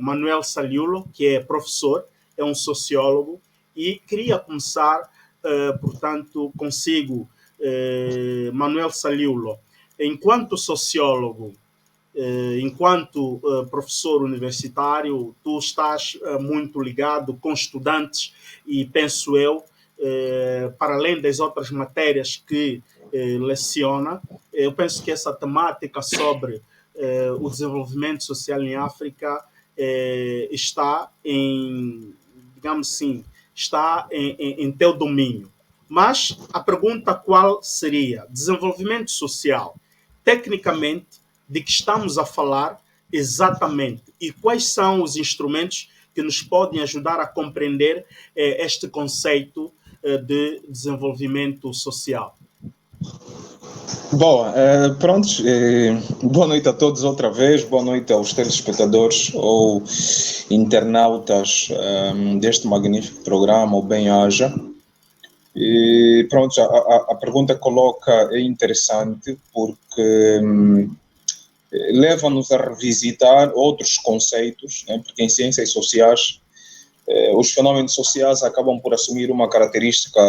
Manuel Saliulo, que é professor, é um sociólogo, e queria começar, portanto, consigo, Manuel Saliulo, enquanto sociólogo, enquanto professor universitário, tu estás muito ligado com estudantes e, penso eu, para além das outras matérias que leciona, eu penso que essa temática sobre o desenvolvimento social em África está em, digamos assim, está em teu domínio. Mas a pergunta qual seria? Desenvolvimento social, tecnicamente, de que estamos a falar exatamente e quais são os instrumentos que nos podem ajudar a compreender este conceito de desenvolvimento social? Bom, prontos, boa noite a todos outra vez, boa noite aos telespectadores ou internautas deste magnífico programa, o Bem-Haja. E pronto, a pergunta que coloca é interessante porque leva-nos a revisitar outros conceitos, né? Porque em ciências sociais os fenómenos sociais acabam por assumir uma característica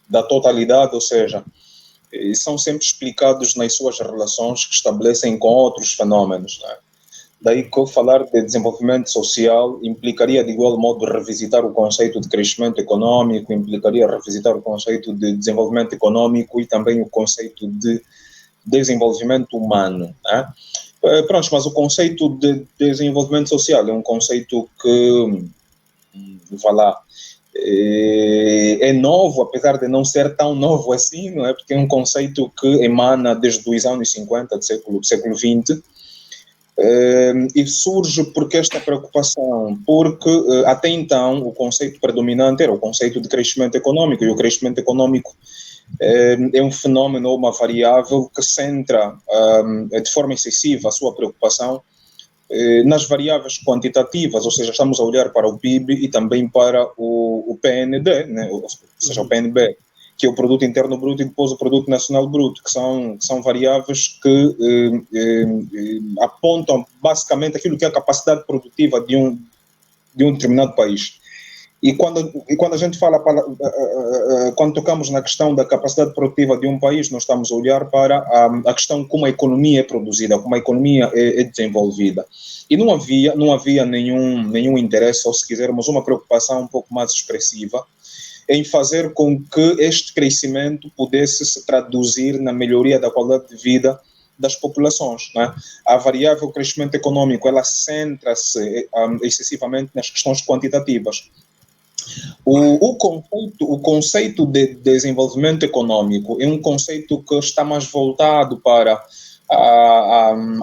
da totalidade, ou seja, são sempre explicados nas suas relações que estabelecem com outros fenómenos, né? Daí que falar de desenvolvimento social implicaria de igual modo revisitar o conceito de crescimento econômico, implicaria revisitar o conceito de desenvolvimento econômico e também o conceito de desenvolvimento humano, né? Pronto, mas o conceito de desenvolvimento social é um conceito que, vá lá, é novo, apesar de não ser tão novo assim, não é? Porque é um conceito que emana desde os anos 50 do século XX, e surge porque esta preocupação, porque até então o conceito predominante era o conceito de crescimento econômico, e o crescimento econômico é um fenómeno ou uma variável que centra de forma excessiva a sua preocupação nas variáveis quantitativas, ou seja, estamos a olhar para o PIB e também para o PND, né? Ou seja, o PNB, que é o Produto Interno Bruto, e depois o Produto Nacional Bruto, que são variáveis que apontam basicamente aquilo que é a capacidade produtiva de um determinado país. E quando a gente fala, quando tocamos na questão da capacidade produtiva de um país, nós estamos a olhar para a questão como a economia é produzida, como a economia é desenvolvida. E não havia nenhum interesse, ou se quisermos, uma preocupação um pouco mais expressiva em fazer com que este crescimento pudesse se traduzir na melhoria da qualidade de vida das populações, né? A variável crescimento econômico, ela centra-se excessivamente nas questões quantitativas. O conceito de desenvolvimento econômico é um conceito que está mais voltado para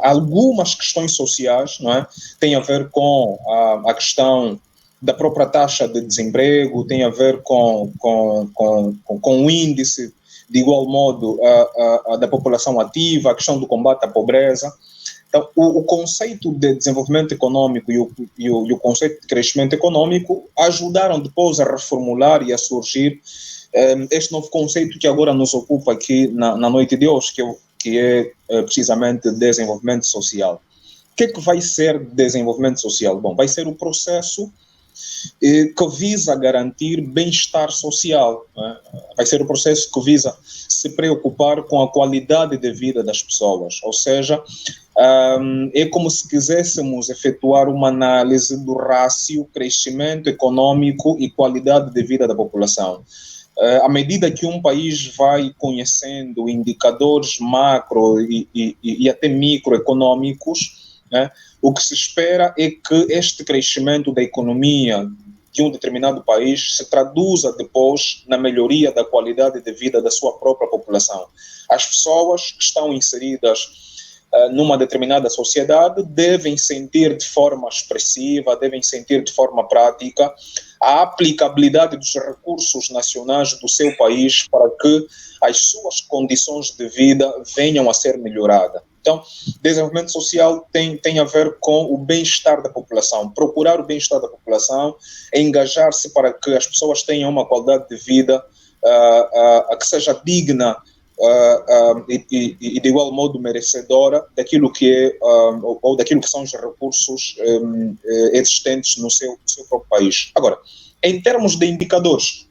algumas questões sociais, não é? Tem a ver com a questão da própria taxa de desemprego, tem a ver com o índice, de igual modo, da população ativa, a questão do combate à pobreza. Então, o conceito de desenvolvimento econômico e o conceito de crescimento econômico ajudaram depois a reformular e a surgir este novo conceito que agora nos ocupa aqui na noite de hoje, que é precisamente desenvolvimento social. O que é que vai ser desenvolvimento social? Bom, vai ser o processo que visa garantir bem-estar social, né? Vai ser o processo que visa se preocupar com a qualidade de vida das pessoas, ou seja, é como se quiséssemos efetuar uma análise do rácio crescimento econômico e qualidade de vida da população. À medida que um país vai conhecendo indicadores macro e até microeconômicos, né, o que se espera é que este crescimento da economia de um determinado país se traduza depois na melhoria da qualidade de vida da sua própria população. As pessoas que estão inseridas numa determinada sociedade devem sentir de forma expressiva, devem sentir de forma prática a aplicabilidade dos recursos nacionais do seu país para que as suas condições de vida venham a ser melhoradas. Então, desenvolvimento social tem a ver com o bem-estar da população, procurar o bem-estar da população, engajar-se para que as pessoas tenham uma qualidade de vida que seja digna e de igual modo merecedora daquilo que é ou daquilo que são os recursos existentes no seu próprio país. Agora, em termos de indicadores,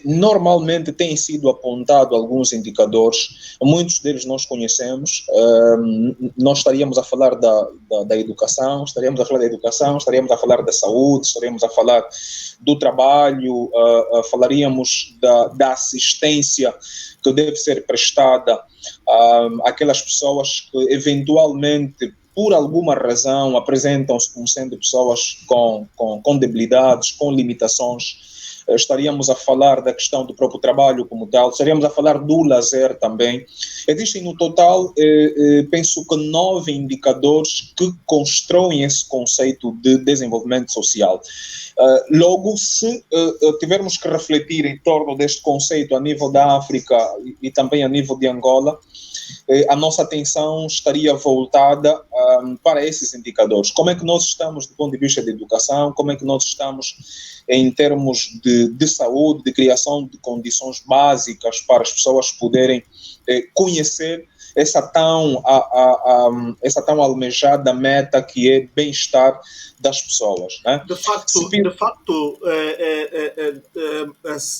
normalmente têm sido apontados alguns indicadores, muitos deles nós conhecemos. Nós estaríamos a falar da educação, estaríamos a falar da saúde, estaríamos a falar do trabalho, falaríamos da assistência que deve ser prestada àquelas pessoas que eventualmente, por alguma razão, apresentam-se como sendo pessoas com debilidades, com limitações. Estaríamos a falar da questão do próprio trabalho como tal, estaríamos a falar do lazer também. Existem no total, penso que 9 indicadores que constroem esse conceito de desenvolvimento social. Logo, se tivermos que refletir em torno deste conceito a nível da África e também a nível de Angola, a nossa atenção estaria voltada para esses indicadores. Como é que nós estamos do ponto de vista de educação, como é que nós estamos em termos de saúde, de criação de condições básicas para as pessoas poderem conhecer essa tão almejada meta que é bem-estar das pessoas, né? De facto,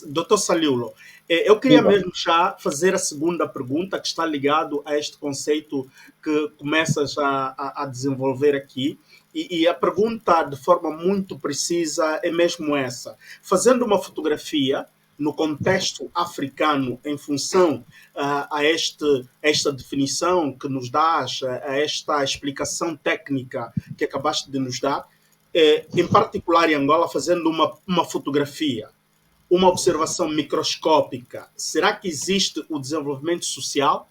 Dr. Saliulo, eu queria mesmo já fazer a segunda pergunta que está ligado a este conceito que começas a desenvolver aqui. E a pergunta, de forma muito precisa, é mesmo essa. Fazendo uma fotografia no contexto africano, em função a esta definição que nos dás, a esta explicação técnica que acabaste de nos dar, em particular em Angola, fazendo uma fotografia, uma observação microscópica, será que existe o desenvolvimento social?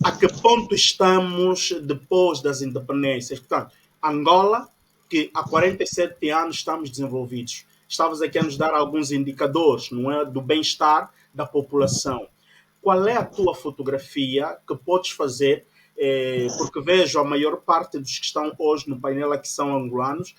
A que ponto estamos depois das independências? Portanto, Angola, que há 47 anos estamos desenvolvidos. Estavas aqui a nos dar alguns indicadores, não é, do bem-estar da população. Qual é a tua fotografia que podes fazer? Porque vejo a maior parte dos que estão hoje no painel aqui são angolanos,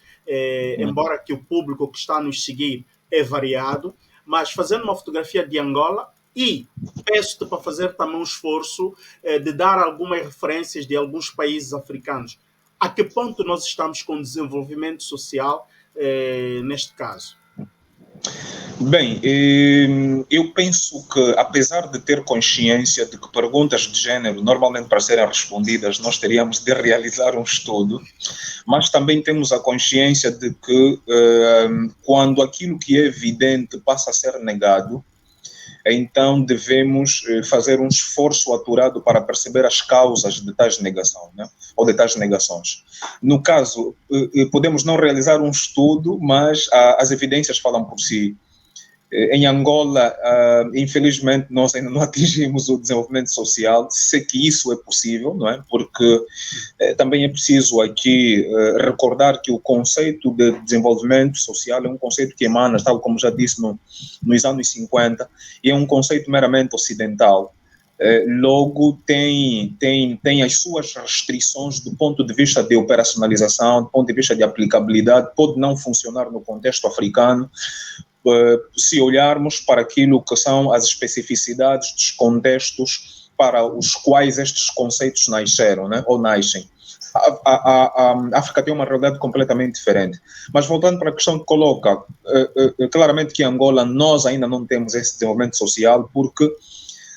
embora que o público que está a nos seguir é variado, mas fazendo uma fotografia de Angola, e peço-te para fazer também um esforço de dar algumas referências de alguns países africanos. A que ponto nós estamos com desenvolvimento social neste caso? Bem, eu penso que, apesar de ter consciência de que perguntas de género, normalmente para serem respondidas, nós teríamos de realizar um estudo, mas também temos a consciência de que quando aquilo que é evidente passa a ser negado, então devemos fazer um esforço aturado para perceber as causas de tais negação, né? Ou de tais negações. No caso, podemos não realizar um estudo, mas as evidências falam por si. Em Angola, infelizmente, nós ainda não atingimos o desenvolvimento social. Sei que isso é possível, não é? Porque também é preciso aqui recordar que o conceito de desenvolvimento social é um conceito que emana, tal como já disse, nos anos 50, e é um conceito meramente ocidental. Logo, tem as suas restrições do ponto de vista de operacionalização, do ponto de vista de aplicabilidade, pode não funcionar no contexto africano, se olharmos para aquilo que são as especificidades dos contextos para os quais estes conceitos nasceram, né, ou nascem. A África tem uma realidade completamente diferente. Mas voltando para a questão que coloca, claramente que em Angola nós ainda não temos esse desenvolvimento social, porque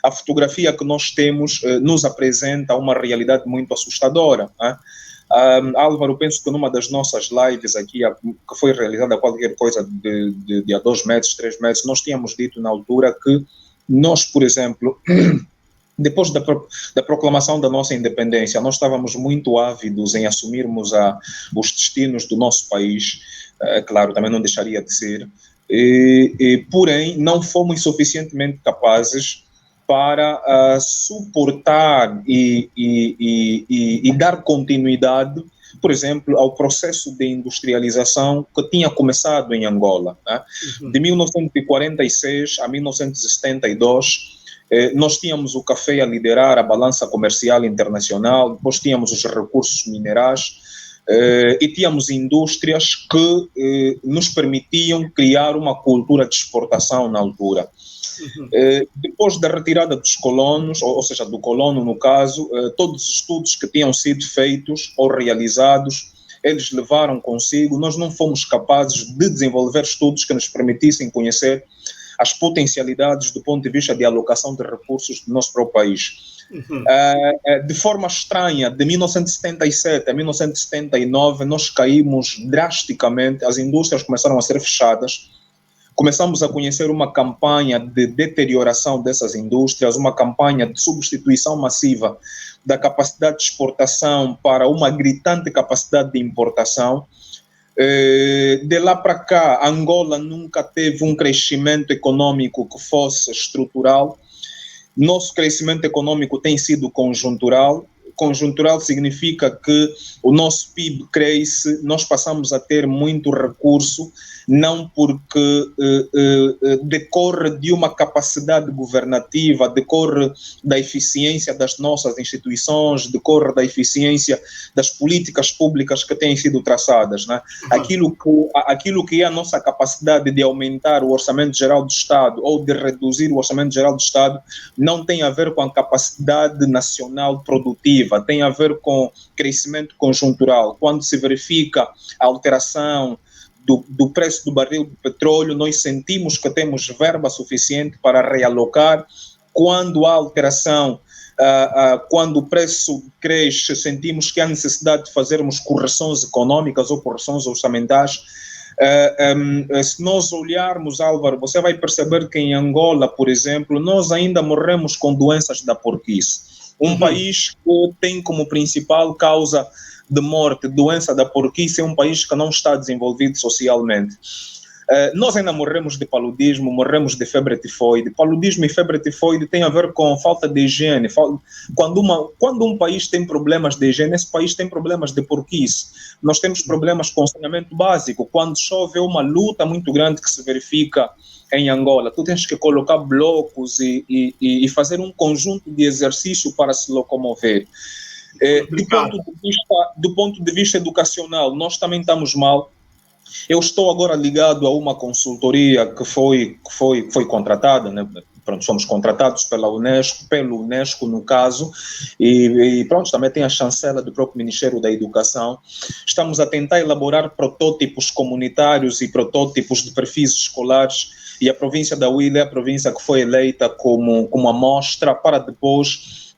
a fotografia que nós temos nos apresenta uma realidade muito assustadora, né? Álvaro, penso que numa das nossas lives aqui, que foi realizada qualquer coisa de há 2 meses, 3 meses, nós tínhamos dito na altura que nós, por exemplo, depois da proclamação da nossa independência, nós estávamos muito ávidos em assumirmos os destinos do nosso país, claro, também não deixaria de ser, porém não fomos suficientemente capazes para suportar e dar continuidade, por exemplo, ao processo de industrialização que tinha começado em Angola, né? De 1946 a 1972, nós tínhamos o café a liderar a balança comercial internacional, depois tínhamos os recursos minerais, e tínhamos indústrias que nos permitiam criar uma cultura de exportação na altura. Depois da retirada dos colonos, ou seja, do colono no caso, todos os estudos que tinham sido feitos ou realizados, eles levaram consigo, nós não fomos capazes de desenvolver estudos que nos permitissem conhecer as potencialidades do ponto de vista de alocação de recursos do nosso próprio país. De forma estranha, de 1977 a 1979, nós caímos drasticamente, as indústrias começaram a ser fechadas, começamos a conhecer uma campanha de deterioração dessas indústrias, uma campanha de substituição massiva da capacidade de exportação para uma gritante capacidade de importação. De lá para cá, Angola nunca teve um crescimento econômico que fosse estrutural. Nosso crescimento econômico tem sido conjuntural. Conjuntural significa que o nosso PIB cresce, nós passamos a ter muito recurso, não porque decorre de uma capacidade governativa, decorre da eficiência das nossas instituições, decorre da eficiência das políticas públicas que têm sido traçadas, né? Aquilo que é a nossa capacidade de aumentar o orçamento geral do Estado ou de reduzir o orçamento geral do Estado não tem a ver com a capacidade nacional produtiva, tem a ver com crescimento conjuntural. Quando se verifica a alteração do preço do barril de petróleo, nós sentimos que temos verba suficiente para realocar. Quando há alteração, quando o preço cresce, sentimos que há necessidade de fazermos correções econômicas ou correções orçamentais. Se nós olharmos, Álvaro, você vai perceber que em Angola, por exemplo, nós ainda morremos com doenças da porquice. Um país que tem como principal causa de morte doença da porquice é um país que não está desenvolvido socialmente. Nós ainda morremos de paludismo, morremos de febre tifoide. Paludismo e febre tifoide tem a ver com falta de higiene. Quando um país tem problemas de higiene, esse país tem problemas de porquice. Nós temos problemas com saneamento básico. Quando chove, é uma luta muito grande que se verifica em Angola. Tu tens que colocar blocos e fazer um conjunto de exercício para se locomover. Do ponto de vista educacional, nós também estamos mal. Eu estou agora ligado a uma consultoria que foi contratada, né? Pronto, somos contratados pelo Unesco no caso, e pronto, também tem a chancela do próprio Ministério da Educação. Estamos a tentar elaborar protótipos comunitários e protótipos de perfis escolares, e a província da Huila é a província que foi eleita como amostra para depois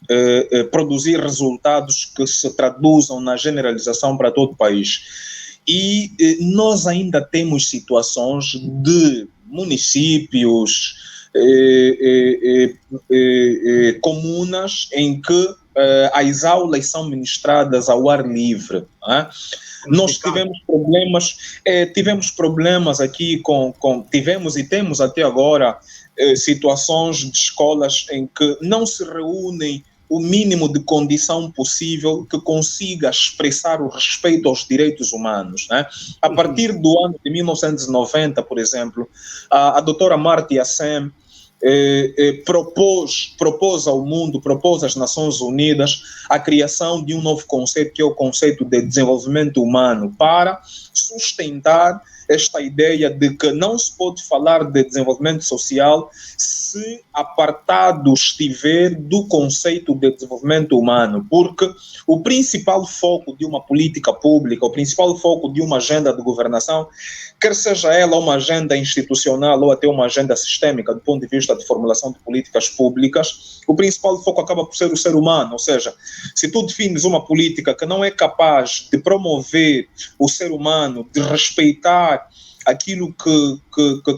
produzir resultados que se traduzam na generalização para todo o país. E nós ainda temos situações de municípios, comunas em que as aulas são ministradas ao ar livre. Nós tivemos problemas aqui tivemos e temos até agora situações de escolas em que não se reúnem o mínimo de condição possível que consiga expressar o respeito aos direitos humanos, né? A partir do ano de 1990, por exemplo, a doutora Amartya Sen propôs ao mundo, propôs às Nações Unidas a criação de um novo conceito, que é o conceito de desenvolvimento humano, para sustentar esta ideia de que não se pode falar de desenvolvimento social se apartado estiver do conceito de desenvolvimento humano, porque o principal foco de uma política pública, o principal foco de uma agenda de governação, quer seja ela uma agenda institucional ou até uma agenda sistêmica do ponto de vista de formulação de políticas públicas, o principal foco acaba por ser o ser humano. Ou seja, se tu defines uma política que não é capaz de promover o ser humano, de respeitar aquilo que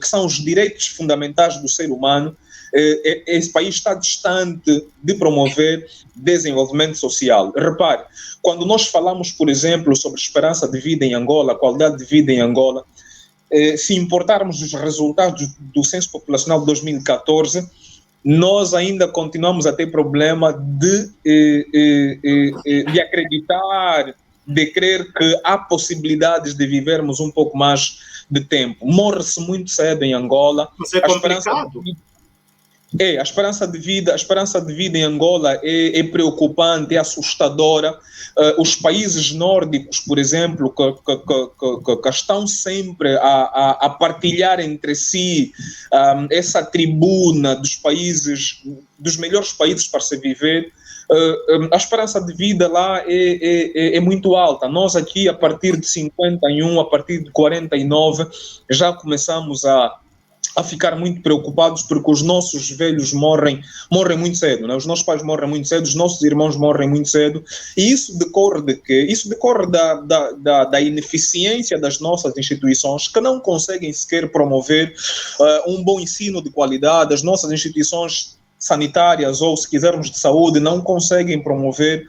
são os direitos fundamentais do ser humano, esse país está distante de promover desenvolvimento social. Repare, quando nós falamos, por exemplo, sobre esperança de vida em Angola, qualidade de vida em Angola, se importarmos os resultados do Censo Populacional de 2014, nós ainda continuamos a ter problema de acreditar, de crer que há possibilidades de vivermos um pouco mais de tempo. Morre-se muito cedo em Angola. Mas é complicado. A esperança de vida em Angola é preocupante, é assustadora. Os países nórdicos, por exemplo, que estão sempre a partilhar entre si essa tribuna dos melhores países para se viver, a esperança de vida lá é muito alta. Nós aqui, a partir de 51, a partir de 49, já começamos a ficar muito preocupados porque os nossos velhos morrem muito cedo, né? Os nossos pais morrem muito cedo, os nossos irmãos morrem muito cedo, e isso decorre de quê? Isso decorre da ineficiência das nossas instituições, que não conseguem sequer promover um bom ensino de qualidade. As nossas instituições sanitárias, ou se quisermos de saúde, não conseguem promover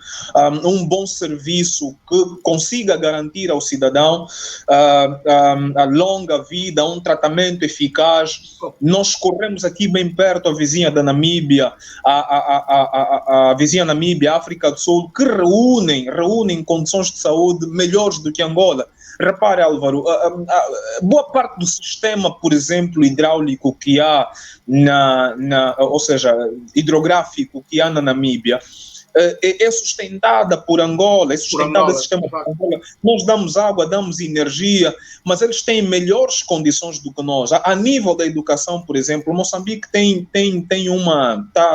um bom serviço que consiga garantir ao cidadão a longa vida, um tratamento eficaz. Nós corremos aqui bem perto a vizinha da Namíbia, a vizinha Namíbia, a África do Sul, que reúnem condições de saúde melhores do que Angola. Repare, Álvaro, boa parte do sistema, por exemplo, hidráulico que há ou seja, hidrográfico que há na Namíbia, é sustentada por Angola, é sustentado esse sistema por Angola. Nós damos água, damos energia, mas eles têm melhores condições do que nós. A nível da educação, por exemplo, Moçambique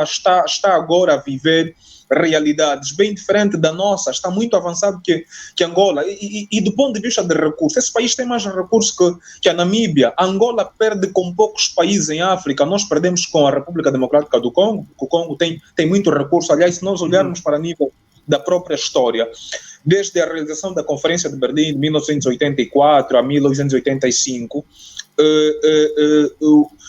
está agora a viver realidades bem diferentes da nossa, está muito avançado que Angola, e do ponto de vista de recursos, esse país tem mais recursos que a Namíbia. Angola perde com poucos países em África, nós perdemos com a República Democrática do Congo. O Congo tem muito recurso. Aliás, se nós olharmos para nível da própria história, desde a realização da Conferência de Berlim de 1984 a 1985,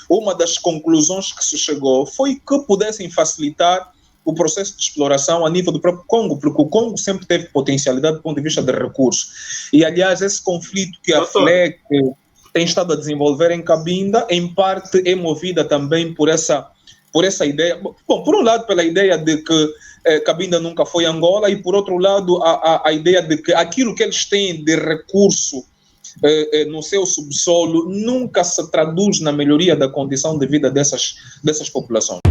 uma das conclusões que se chegou foi que pudessem facilitar o processo de exploração a nível do próprio Congo, porque o Congo sempre teve potencialidade do ponto de vista de recursos. E, aliás, esse conflito que a FLEC tem estado a desenvolver em Cabinda, em parte é movida também por essa ideia. Bom, por um lado, pela ideia de que Cabinda nunca foi Angola, e, por outro lado, a ideia de que aquilo que eles têm de recurso no seu subsolo nunca se traduz na melhoria da condição de vida dessas populações.